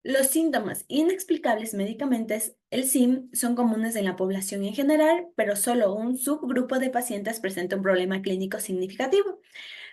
Los síntomas inexplicables médicamente, el SIM, son comunes en la población en general, pero solo un subgrupo de pacientes presenta un problema clínico significativo.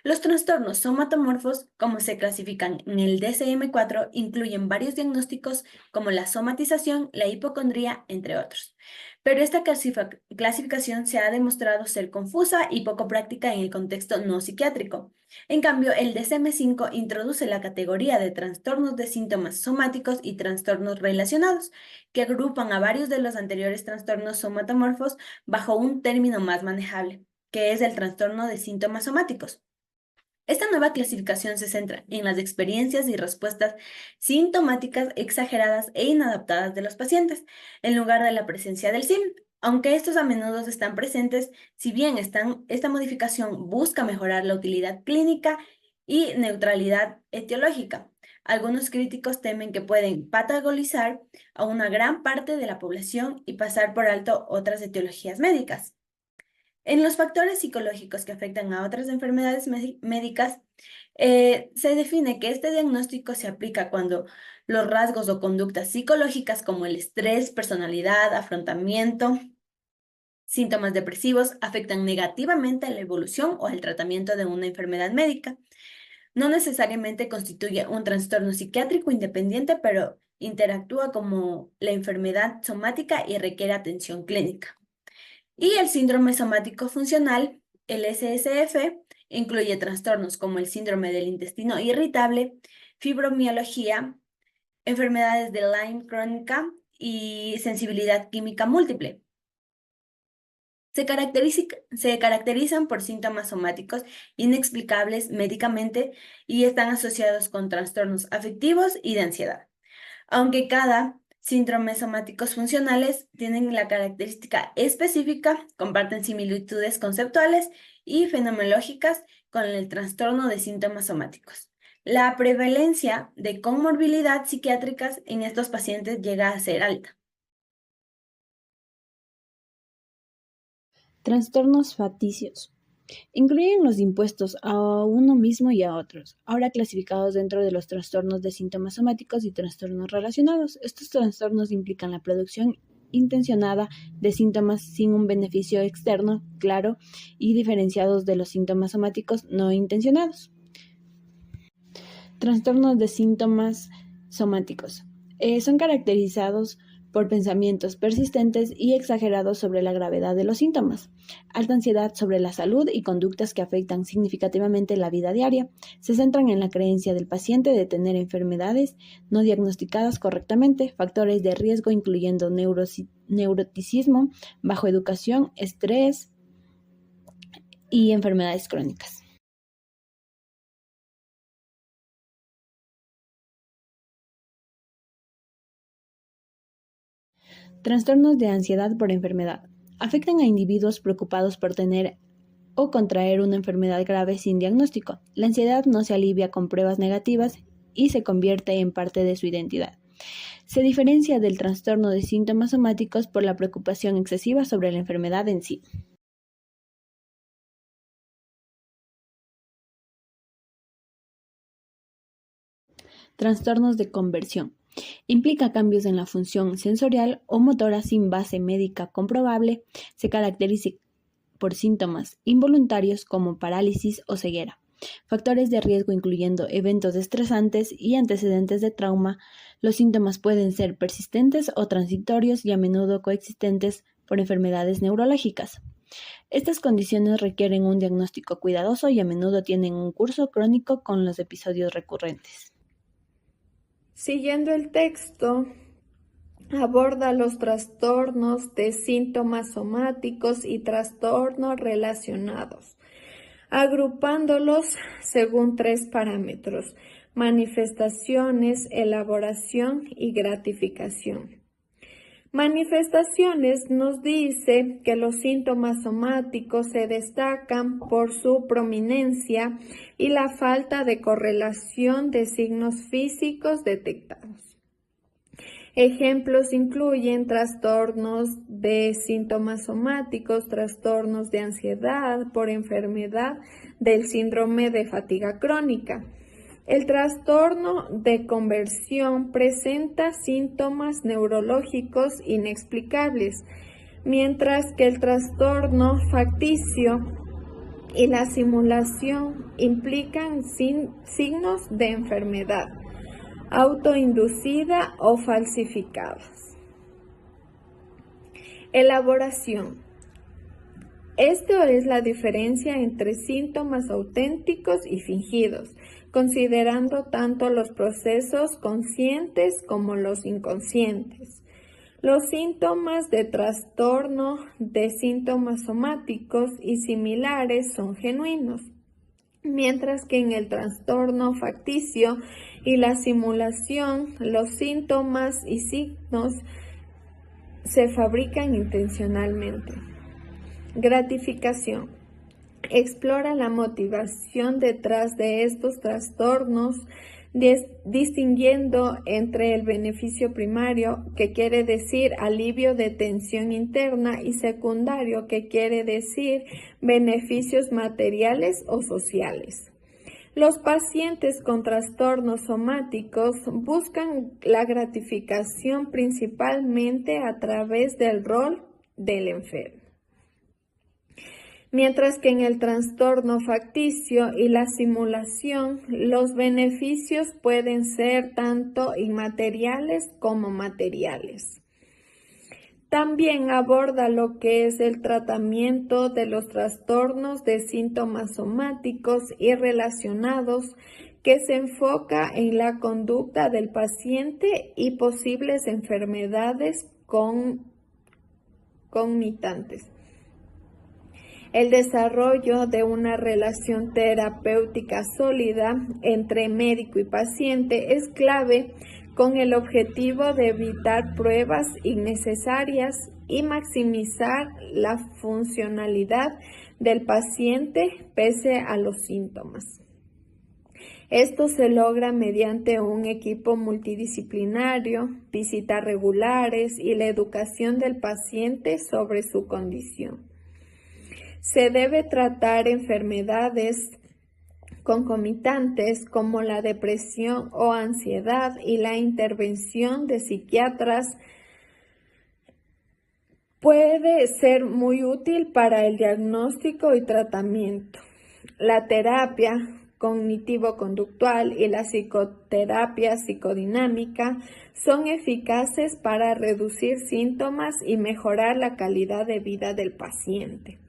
Los trastornos somatomorfos, como se clasifican en el DSM-4, incluyen varios diagnósticos como la somatización, la hipocondría, entre otros. Pero esta clasificación se ha demostrado ser confusa y poco práctica en el contexto no psiquiátrico. En cambio, el DSM-5 introduce la categoría de trastornos de síntomas somáticos y trastornos relacionados, que agrupan a varios de los anteriores trastornos somatomorfos bajo un término más manejable, que es el trastorno de síntomas somáticos. Esta nueva clasificación se centra en las experiencias y respuestas sintomáticas exageradas e inadaptadas de los pacientes, en lugar de la presencia del SIM. Aunque estos a menudo están presentes, si bien esta modificación busca mejorar la utilidad clínica y neutralidad etiológica. Algunos críticos temen que pueden patologizar a una gran parte de la población y pasar por alto otras etiologías médicas. En los factores psicológicos que afectan a otras enfermedades médicas, se define que este diagnóstico se aplica cuando los rasgos o conductas psicológicas como el estrés, personalidad, afrontamiento, síntomas depresivos afectan negativamente a la evolución o al tratamiento de una enfermedad médica. No necesariamente constituye un trastorno psiquiátrico independiente, pero interactúa como la enfermedad somática y requiere atención clínica. Y el síndrome somático funcional, el SSF, incluye trastornos como el síndrome del intestino irritable, fibromialgia, enfermedades de Lyme crónica y sensibilidad química múltiple. Se caracterizan por síntomas somáticos inexplicables médicamente y están asociados con trastornos afectivos y de ansiedad. Aunque cada síndrome somáticos funcionales tienen la característica específica, comparten similitudes conceptuales y fenomenológicas con el trastorno de síntomas somáticos. La prevalencia de comorbilidad psiquiátricas en estos pacientes llega a ser alta. Trastornos facticios. Incluyen los impuestos a uno mismo y a otros, ahora clasificados dentro de los trastornos de síntomas somáticos y trastornos relacionados. Estos trastornos implican la producción intencionada de síntomas sin un beneficio externo claro y diferenciados de los síntomas somáticos no intencionados. Trastornos de síntomas somáticos. Son caracterizados por pensamientos persistentes y exagerados sobre la gravedad de los síntomas, alta ansiedad sobre la salud y conductas que afectan significativamente la vida diaria. Se centran en la creencia del paciente de tener enfermedades no diagnosticadas correctamente, factores de riesgo incluyendo neuroticismo, bajo educación, estrés y enfermedades crónicas. Trastornos de ansiedad por enfermedad. Afectan a individuos preocupados por tener o contraer una enfermedad grave sin diagnóstico. La ansiedad no se alivia con pruebas negativas y se convierte en parte de su identidad. Se diferencia del trastorno de síntomas somáticos por la preocupación excesiva sobre la enfermedad en sí. Trastornos de conversión. Implica cambios en la función sensorial o motora sin base médica comprobable. Se caracteriza por síntomas involuntarios como parálisis o ceguera. Factores de riesgo incluyendo eventos estresantes y antecedentes de trauma. Los síntomas pueden ser persistentes o transitorios y a menudo coexistentes por enfermedades neurológicas. Estas condiciones requieren un diagnóstico cuidadoso y a menudo tienen un curso crónico con los episodios recurrentes. Siguiendo el texto, aborda los trastornos de síntomas somáticos y trastornos relacionados, agrupándolos según 3 parámetros: manifestaciones, elaboración y gratificación. Manifestaciones nos dice que los síntomas somáticos se destacan por su prominencia y la falta de correlación de signos físicos detectados. Ejemplos incluyen trastornos de síntomas somáticos, trastornos de ansiedad por enfermedad del síndrome de fatiga crónica, El trastorno de conversión presenta síntomas neurológicos inexplicables, mientras que el trastorno facticio y la simulación implican signos de enfermedad autoinducida o falsificadas. Elaboración. Esto es la diferencia entre síntomas auténticos y fingidos, considerando tanto los procesos conscientes como los inconscientes. Los síntomas de trastorno de síntomas somáticos y similares son genuinos, mientras que en el trastorno facticio y la simulación, los síntomas y signos se fabrican intencionalmente. Gratificación. Explora la motivación detrás de estos trastornos, distinguiendo entre el beneficio primario, que quiere decir alivio de tensión interna, y secundario, que quiere decir beneficios materiales o sociales. Los pacientes con trastornos somáticos buscan la gratificación principalmente a través del rol del enfermo, mientras que en el trastorno facticio y la simulación, los beneficios pueden ser tanto inmateriales como materiales. También aborda lo que es el tratamiento de los trastornos de síntomas somáticos y relacionados, que se enfoca en la conducta del paciente y posibles enfermedades concomitantes. El desarrollo de una relación terapéutica sólida entre médico y paciente es clave, con el objetivo de evitar pruebas innecesarias y maximizar la funcionalidad del paciente pese a los síntomas. Esto se logra mediante un equipo multidisciplinario, visitas regulares y la educación del paciente sobre su condición. Se debe tratar enfermedades concomitantes como la depresión o ansiedad, y la intervención de psiquiatras puede ser muy útil para el diagnóstico y tratamiento. La terapia cognitivo-conductual y la psicoterapia psicodinámica son eficaces para reducir síntomas y mejorar la calidad de vida del paciente.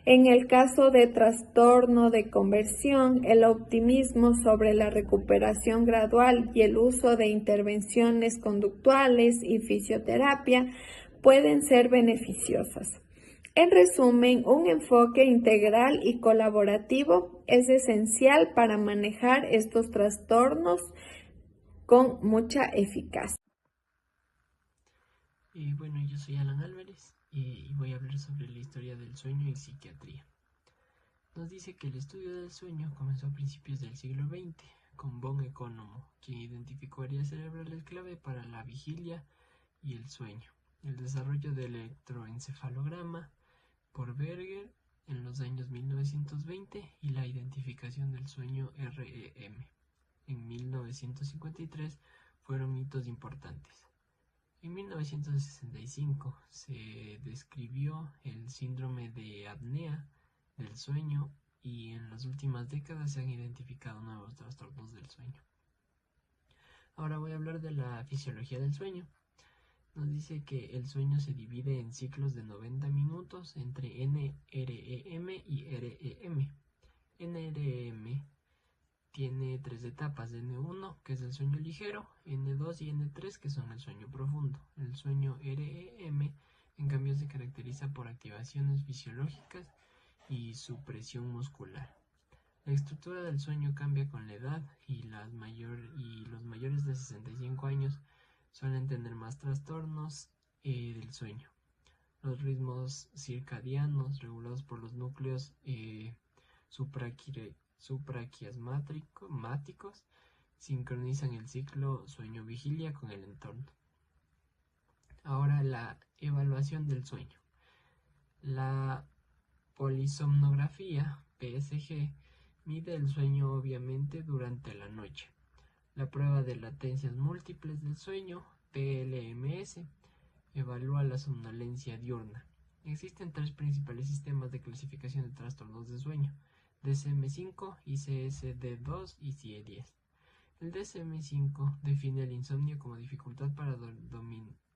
En el caso de trastorno de conversión, el optimismo sobre la recuperación gradual y el uso de intervenciones conductuales y fisioterapia pueden ser beneficiosas. En resumen, un enfoque integral y colaborativo es esencial para manejar estos trastornos con mucha eficacia. Bueno, yo soy Alan Álvarez y voy a hablar sobre la historia del sueño y psiquiatría. Nos dice que el estudio del sueño comenzó a principios del siglo XX con von Economo, quien identificó áreas cerebrales clave para la vigilia y el sueño. El desarrollo del electroencefalograma por Berger en los años 1920 y la identificación del sueño REM en 1953 fueron hitos importantes. En 1965 se describió el síndrome de apnea del sueño, y en las últimas décadas se han identificado nuevos trastornos del sueño. Ahora voy a hablar de la fisiología del sueño. Nos dice que el sueño se divide en ciclos de 90 minutos entre NREM y REM. NREM tiene 3 etapas: N1, que es el sueño ligero, N2 y N3, que son el sueño profundo. El sueño REM, en cambio, se caracteriza por activaciones fisiológicas y supresión muscular. La estructura del sueño cambia con la edad, y los mayores de 65 años suelen tener más trastornos del sueño. Los ritmos circadianos, regulados por los núcleos supraquiasmáticos, sincronizan el ciclo sueño-vigilia con el entorno. Ahora, la evaluación del sueño. La polisomnografía, PSG, Mide el sueño obviamente durante la noche. La prueba de latencias múltiples del sueño, PLMS, evalúa la somnolencia diurna. Existen tres principales sistemas de clasificación de trastornos de sueño: DSM-5, ICSD-2 y CIE-10. El DSM-5 define el insomnio como dificultad para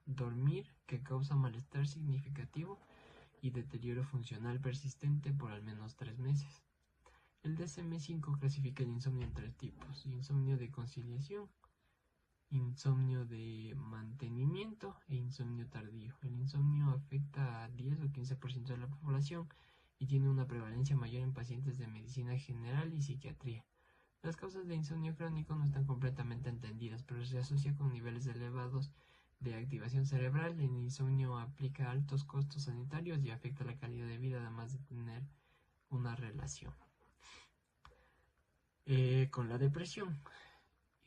dormir que causa malestar significativo y deterioro funcional persistente por al menos 3 meses. El DSM-5 clasifica el insomnio en 3 tipos: insomnio de conciliación, insomnio de mantenimiento e insomnio tardío. El insomnio afecta a 10 o 15% de la población y tiene una prevalencia mayor en pacientes de medicina general y psiquiatría. Las causas de insomnio crónico no están completamente entendidas, pero se asocia con niveles elevados de activación cerebral. El insomnio aplica altos costos sanitarios y afecta la calidad de vida, además de tener una relación con la depresión.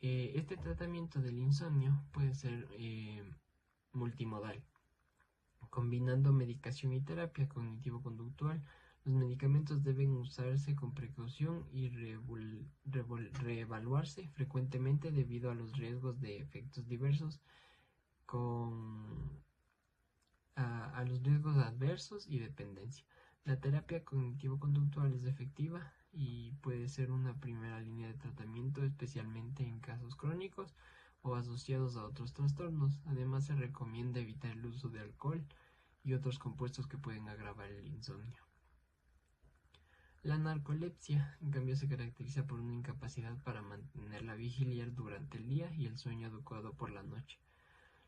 Este tratamiento del insomnio puede ser multimodal, combinando medicación y terapia cognitivo-conductual. Los medicamentos deben usarse con precaución y reevaluarse frecuentemente debido a los riesgos de efectos diversos a los riesgos adversos y dependencia. La terapia cognitivo-conductual es efectiva y puede ser una primera línea de tratamiento, especialmente en casos crónicos o asociados a otros trastornos. Además, se recomienda evitar el uso de alcohol y otros compuestos que pueden agravar el insomnio. La narcolepsia, en cambio, se caracteriza por una incapacidad para mantener la vigilia durante el día y el sueño adecuado por la noche.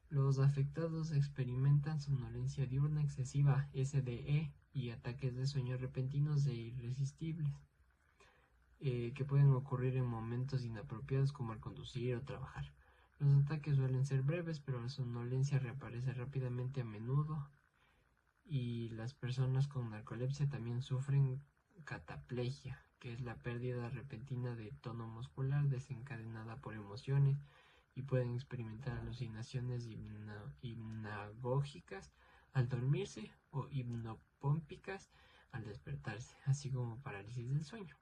Los afectados experimentan somnolencia diurna excesiva, SDE, y ataques de sueño repentinos e irresistibles, que pueden ocurrir en momentos inapropiados como al conducir o trabajar. Los ataques suelen ser breves, pero la somnolencia reaparece rápidamente a menudo, y las personas con narcolepsia también sufren cataplegia, que es la pérdida repentina de tono muscular desencadenada por emociones, y pueden experimentar alucinaciones hipnagógicas al dormirse o hipnopómpicas al despertarse, así como parálisis del sueño.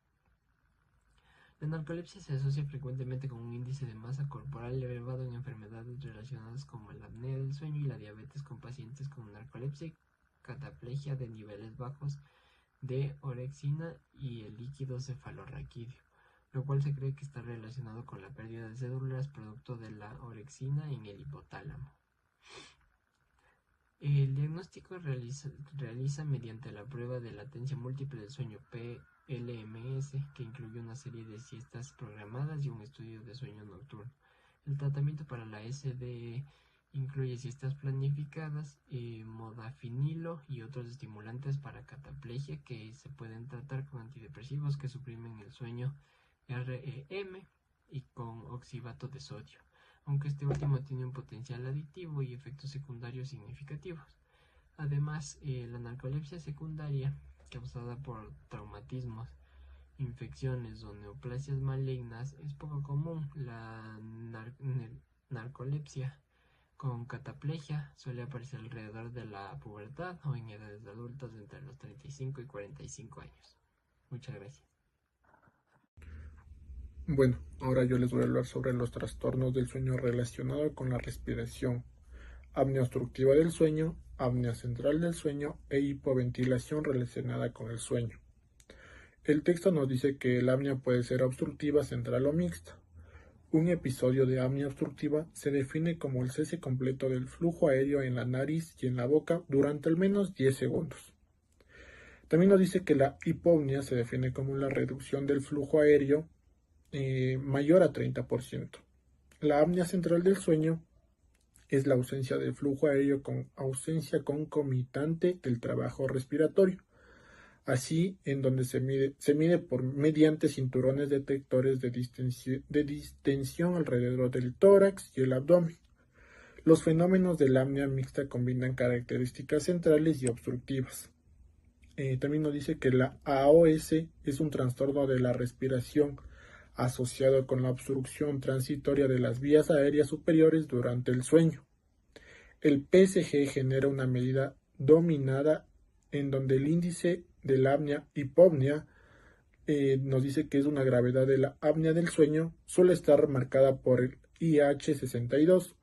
La narcolepsia se asocia frecuentemente con un índice de masa corporal elevado en enfermedades relacionadas como la apnea del sueño y la diabetes con pacientes con narcolepsia y cataplegia de niveles bajos de orexina y el líquido cefalorraquídeo, lo cual se cree que está relacionado con la pérdida de células producto de la orexina en el hipotálamo. El diagnóstico realiza mediante la prueba de latencia múltiple del sueño, PLMS, que incluye una serie de siestas programadas y un estudio de sueño nocturno. El tratamiento para la SDE incluye siestas planificadas, modafinilo y otros estimulantes para cataplegia que se pueden tratar con antidepresivos que suprimen el sueño, REM, y con oxíbato de sodio, aunque este último tiene un potencial adictivo y efectos secundarios significativos. Además, la narcolepsia secundaria, causada por traumatismos, infecciones o neoplasias malignas, es poco común. La narcolepsia con cataplegia suele aparecer alrededor de la pubertad o en edades adultas entre los 35 y 45 años. Muchas gracias. Bueno, ahora yo les voy a hablar sobre los trastornos del sueño relacionados con la respiración: apnea obstructiva del sueño, apnea central del sueño e hipoventilación relacionada con el sueño. El texto nos dice que la apnea puede ser obstructiva, central o mixta. Un episodio de apnea obstructiva se define como el cese completo del flujo aéreo en la nariz y en la boca durante al menos 10 segundos. También nos dice que la hipopnea se define como la reducción del flujo aéreo mayor a 30%. La apnea central del sueño es la ausencia del flujo aéreo con ausencia concomitante del trabajo respiratorio, así en donde se mide mediante cinturones detectores de distensión alrededor del tórax y el abdomen. Los fenómenos de la apnea mixta combinan características centrales y obstructivas. También nos dice que la AOS es un trastorno de la respiración asociado con la obstrucción transitoria de las vías aéreas superiores durante el sueño. El PSG genera una medida dominada en donde el índice de la apnea hipopnea nos dice que es una gravedad de la apnea del sueño, suele estar marcada por el IH62,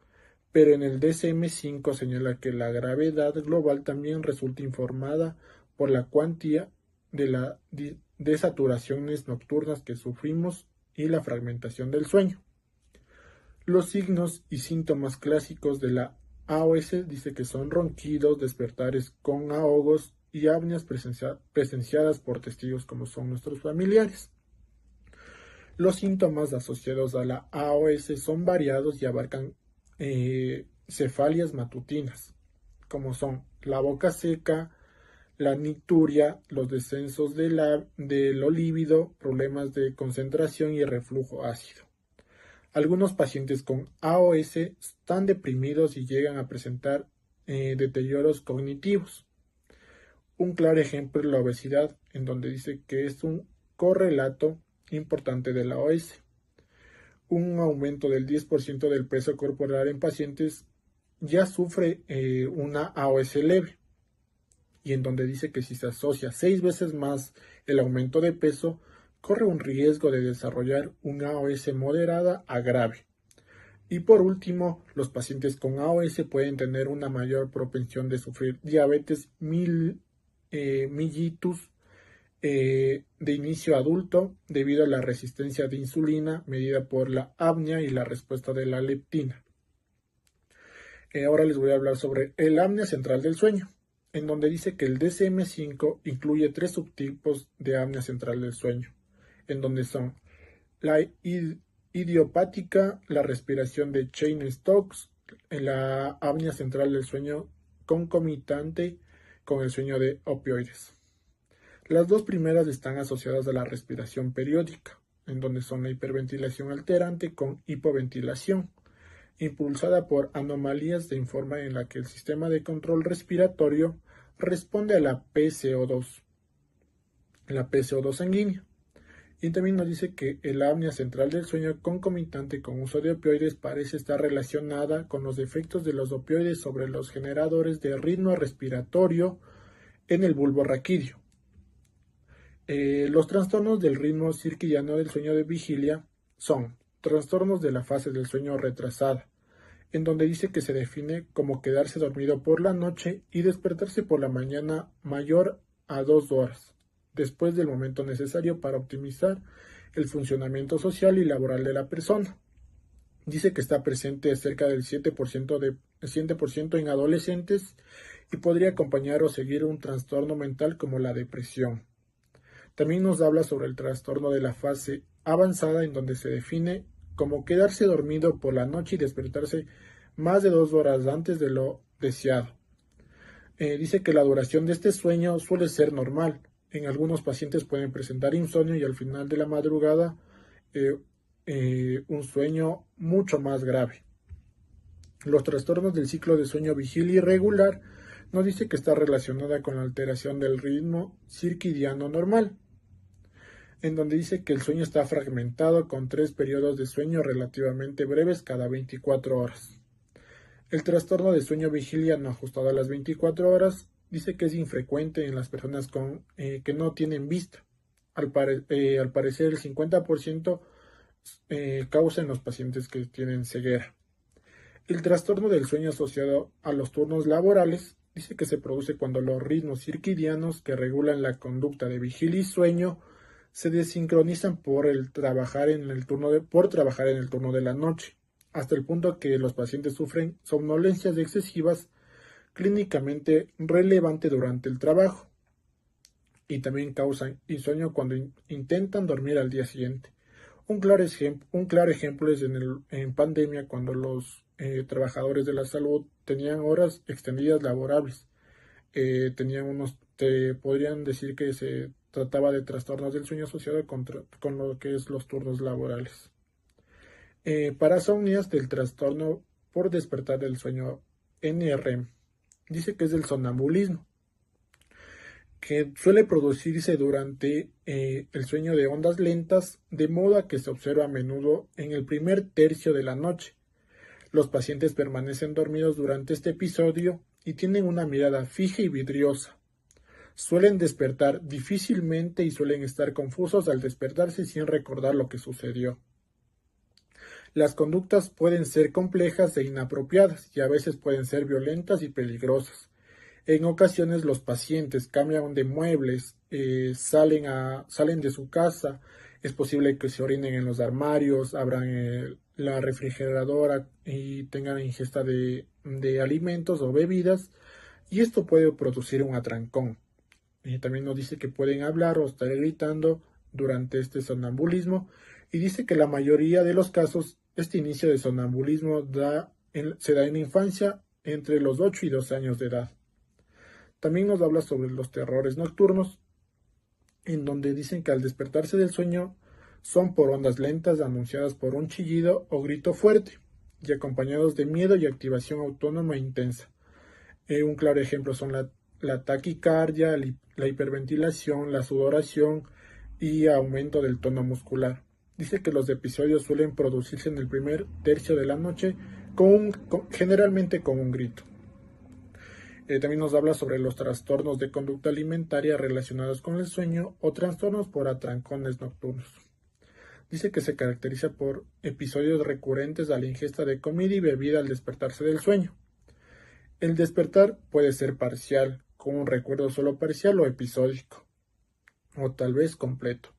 pero en el DSM-5 señala que la gravedad global también resulta informada por la cuantía de saturaciones nocturnas que sufrimos y la fragmentación del sueño. Los signos y síntomas clásicos de la AOS dice que son ronquidos, despertares con ahogos y apneas presenciadas por testigos como son nuestros familiares. Los síntomas asociados a la AOS son variados y abarcan cefalias matutinas, como son la boca seca, la nicturia, los descensos de lo líbido, problemas de concentración y reflujo ácido. Algunos pacientes con AOS están deprimidos y llegan a presentar deterioros cognitivos. Un claro ejemplo es la obesidad, en donde dice que es un correlato importante de la AOS. Un aumento del 10% del peso corporal en pacientes ya sufre una AOS leve, y en donde dice que si se asocia 6 veces más el aumento de peso, corre un riesgo de desarrollar una AOS moderada a grave. Y por último, los pacientes con AOS pueden tener una mayor propensión de sufrir diabetes mellitus de inicio adulto debido a la resistencia de insulina medida por la apnea y la respuesta de la leptina. Ahora les voy a hablar sobre el apnea central del sueño, en donde dice que el DSM-5 incluye 3 subtipos de apnea central del sueño, en donde son la idiopática, la respiración de Cheyne-Stokes, la apnea central del sueño concomitante con el sueño de opioides. Las dos primeras están asociadas a la respiración periódica, en donde son la hiperventilación alterante con hipoventilación, impulsada por anomalías de forma en la que el sistema de control respiratorio responde a la PCO2 sanguínea. Y también nos dice que el apnea central del sueño concomitante con uso de opioides parece estar relacionada con los efectos de los opioides sobre los generadores de ritmo respiratorio en el bulbo raquídeo. Los trastornos del ritmo circadiano del sueño de vigilia son trastornos de la fase del sueño retrasada, en donde dice que se define como quedarse dormido por la noche y despertarse por la mañana mayor a 2 horas, después del momento necesario para optimizar el funcionamiento social y laboral de la persona. Dice que está presente cerca del 7% en adolescentes y podría acompañar o seguir un trastorno mental como la depresión. También nos habla sobre el trastorno de la fase avanzada, en donde se define como quedarse dormido por la noche y despertarse más de 2 horas antes de lo deseado. Dice que la duración de este sueño suele ser normal. En algunos pacientes pueden presentar insomnio y al final de la madrugada un sueño mucho más grave. Los trastornos del ciclo de sueño vigilia irregular nos dice que está relacionada con la alteración del ritmo circadiano normal, en donde dice que el sueño está fragmentado con 3 periodos de sueño relativamente breves cada 24 horas. El trastorno de sueño vigilia no ajustado a las 24 horas dice que es infrecuente en las personas que no tienen vista. Al parecer el 50% causa en los pacientes que tienen ceguera. El trastorno del sueño asociado a los turnos laborales dice que se produce cuando los ritmos circadianos que regulan la conducta de vigilia y sueño se desincronizan por trabajar en el turno de la noche, hasta el punto que los pacientes sufren somnolencias excesivas clínicamente relevante durante el trabajo, y también causan insomnio cuando intentan dormir al día siguiente. Un claro ejemplo es en pandemia, cuando los trabajadores de la salud tenían horas extendidas laborables. Podrían decir que se trataba de trastornos del sueño asociado con lo que es los turnos laborales. Parasomnias del trastorno por despertar del sueño NREM. Dice que es del sonambulismo, que suele producirse durante el sueño de ondas lentas, de modo que se observa a menudo en el primer tercio de la noche. Los pacientes permanecen dormidos durante este episodio y tienen una mirada fija y vidriosa. Suelen despertar difícilmente y suelen estar confusos al despertarse sin recordar lo que sucedió. Las conductas pueden ser complejas e inapropiadas y a veces pueden ser violentas y peligrosas. En ocasiones los pacientes cambian de muebles, salen de su casa, es posible que se orinen en los armarios, abran la refrigeradora y tengan ingesta de alimentos o bebidas, y esto puede producir un atrancón. También nos dice que pueden hablar o estar gritando durante este sonambulismo, y dice que la mayoría de los casos este inicio de sonambulismo se da en la infancia entre los 8 y 12 años de edad. También nos habla sobre los terrores nocturnos, en donde dicen que al despertarse del sueño son por ondas lentas anunciadas por un chillido o grito fuerte y acompañados de miedo y activación autónoma intensa. Un claro ejemplo son la taquicardia, la hiperventilación, la sudoración y aumento del tono muscular. Dice que los episodios suelen producirse en el primer tercio de la noche, generalmente con un grito. También nos habla sobre los trastornos de conducta alimentaria relacionados con el sueño o trastornos por atrancones nocturnos. Dice que se caracteriza por episodios recurrentes a la ingesta de comida y bebida al despertarse del sueño. El despertar puede ser parcial, con un recuerdo solo parcial o episódico, o tal vez completo,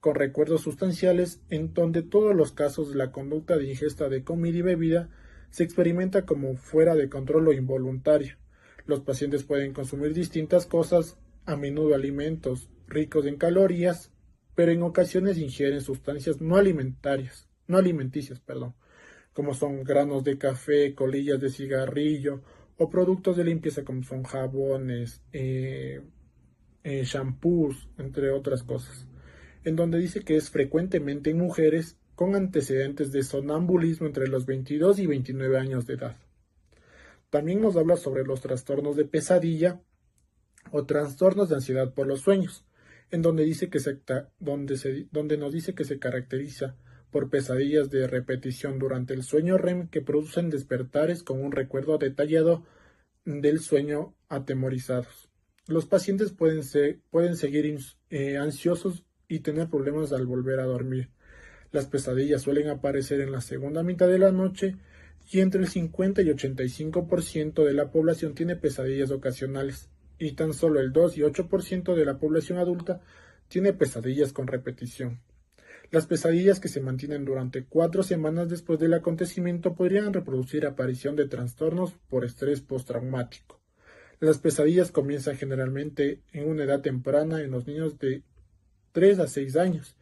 con recuerdos sustanciales en donde todos los casos de la conducta de ingesta de comida y bebida se experimenta como fuera de control o involuntaria. Los pacientes pueden consumir distintas cosas, a menudo alimentos ricos en calorías, pero en ocasiones ingieren sustancias no alimenticias, como son granos de café, colillas de cigarrillo o productos de limpieza como son jabones, shampoos, entre otras cosas, en donde dice que es frecuentemente en mujeres con antecedentes de sonambulismo entre los 22 y 29 años de edad. También nos habla sobre los trastornos de pesadilla o trastornos de ansiedad por los sueños, en donde nos dice que se caracteriza por pesadillas de repetición durante el sueño REM que producen despertares con un recuerdo detallado del sueño atemorizados. Los pacientes pueden seguir ansiosos y tener problemas al volver a dormir. Las pesadillas suelen aparecer en la segunda mitad de la noche y entre el 50 y 85% de la población tiene pesadillas ocasionales y tan solo el 2 y 8% de la población adulta tiene pesadillas con repetición. Las pesadillas que se mantienen durante 4 semanas después del acontecimiento podrían reproducir aparición de trastornos por estrés postraumático. Las pesadillas comienzan generalmente en una edad temprana en los niños de 3 a 6 años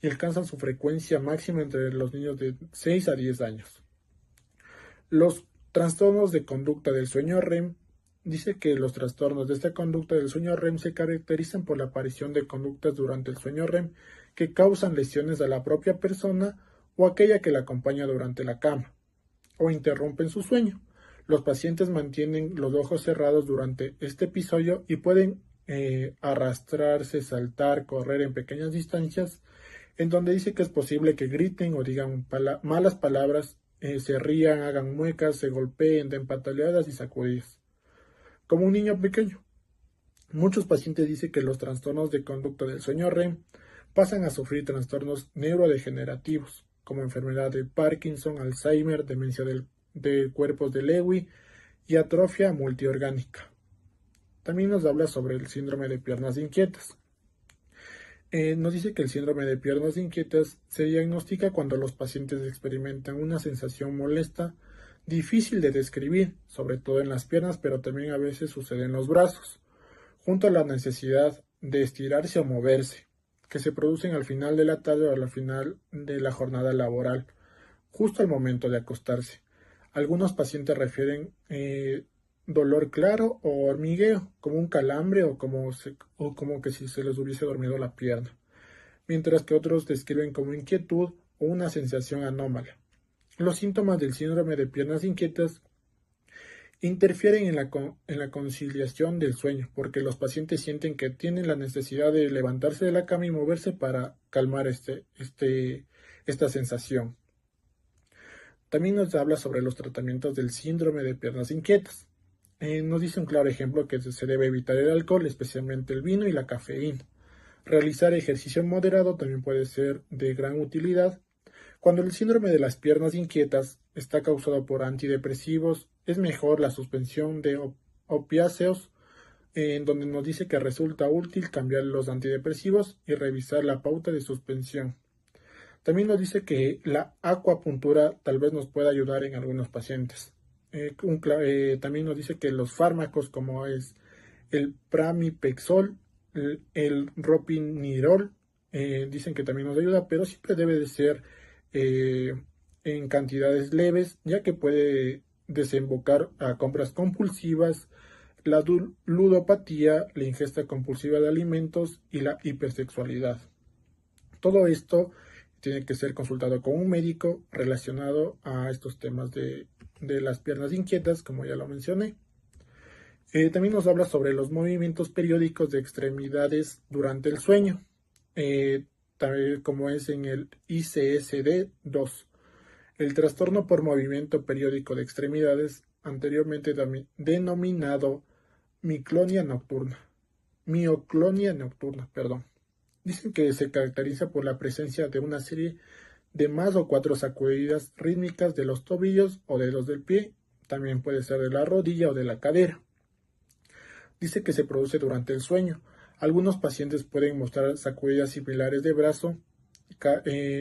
y alcanzan su frecuencia máxima entre los niños de 6 a 10 años. Los trastornos de conducta del sueño REM dice que los trastornos de esta conducta del sueño REM se caracterizan por la aparición de conductas durante el sueño REM que causan lesiones a la propia persona o aquella que la acompaña durante la cama o interrumpen su sueño. Los pacientes mantienen los ojos cerrados durante este episodio y pueden arrastrarse, saltar, correr en pequeñas distancias, en donde dice que es posible que griten o digan malas palabras, se rían, hagan muecas, se golpeen, den pataleadas y sacudidas, como un niño pequeño. Muchos pacientes dicen que los trastornos de conducta del sueño REM pasan a sufrir trastornos neurodegenerativos, como enfermedad de Parkinson, Alzheimer, demencia de cuerpos de Lewy y atrofia multiorgánica. También nos habla sobre el síndrome de piernas inquietas. Nos dice que el síndrome de piernas inquietas se diagnostica cuando los pacientes experimentan una sensación molesta, difícil de describir, sobre todo en las piernas, pero también a veces sucede en los brazos, junto a la necesidad de estirarse o moverse, que se producen al final de la tarde o al final de la jornada laboral, justo al momento de acostarse. Algunos pacientes refieren dolor claro o hormigueo, como un calambre o como que si se les hubiese dormido la pierna, mientras que otros describen como inquietud o una sensación anómala. Los síntomas del síndrome de piernas inquietas interfieren en la conciliación del sueño, porque los pacientes sienten que tienen la necesidad de levantarse de la cama y moverse para calmar esta sensación. También nos habla sobre los tratamientos del síndrome de piernas inquietas. Nos dice un claro ejemplo que se debe evitar el alcohol, especialmente el vino y la cafeína. Realizar ejercicio moderado también puede ser de gran utilidad. Cuando el síndrome de las piernas inquietas está causado por antidepresivos, es mejor la suspensión de opiáceos, en donde nos dice que resulta útil cambiar los antidepresivos y revisar la pauta de suspensión. También nos dice que la acupuntura tal vez nos pueda ayudar en algunos pacientes. También nos dice que los fármacos como es el pramipexol, el ropinirol, dicen que también nos ayuda, pero siempre debe de ser en cantidades leves, ya que puede desembocar a compras compulsivas, la ludopatía, la ingesta compulsiva de alimentos y la hipersexualidad. Todo esto tiene que ser consultado con un médico relacionado a estos temas de las piernas inquietas, como ya lo mencioné. También nos habla sobre los movimientos periódicos de extremidades durante el sueño, también como es en el ICSD-2. El trastorno por movimiento periódico de extremidades, anteriormente denominado mioclonia nocturna, Dicen que se caracteriza por la presencia de una serie de más o 4 sacudidas rítmicas de los tobillos o dedos del pie, también puede ser de la rodilla o de la cadera. Dice que se produce durante el sueño. Algunos pacientes pueden mostrar sacudidas similares de brazo.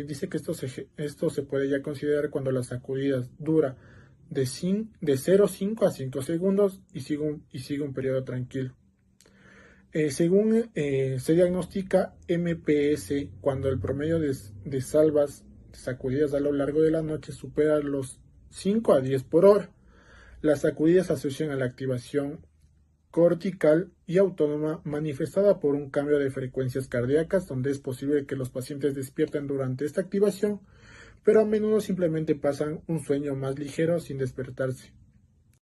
Dice que esto se puede ya considerar cuando las sacudidas dura de 0,5 a 5 segundos y sigue un periodo tranquilo. Según se diagnostica MPS cuando el promedio de salvas sacudidas a lo largo de la noche supera los 5 a 10 por hora. Las sacudidas se asocian a la activación cortical y autónoma manifestada por un cambio de frecuencias cardíacas, donde es posible que los pacientes despierten durante esta activación, pero a menudo simplemente pasan un sueño más ligero sin despertarse.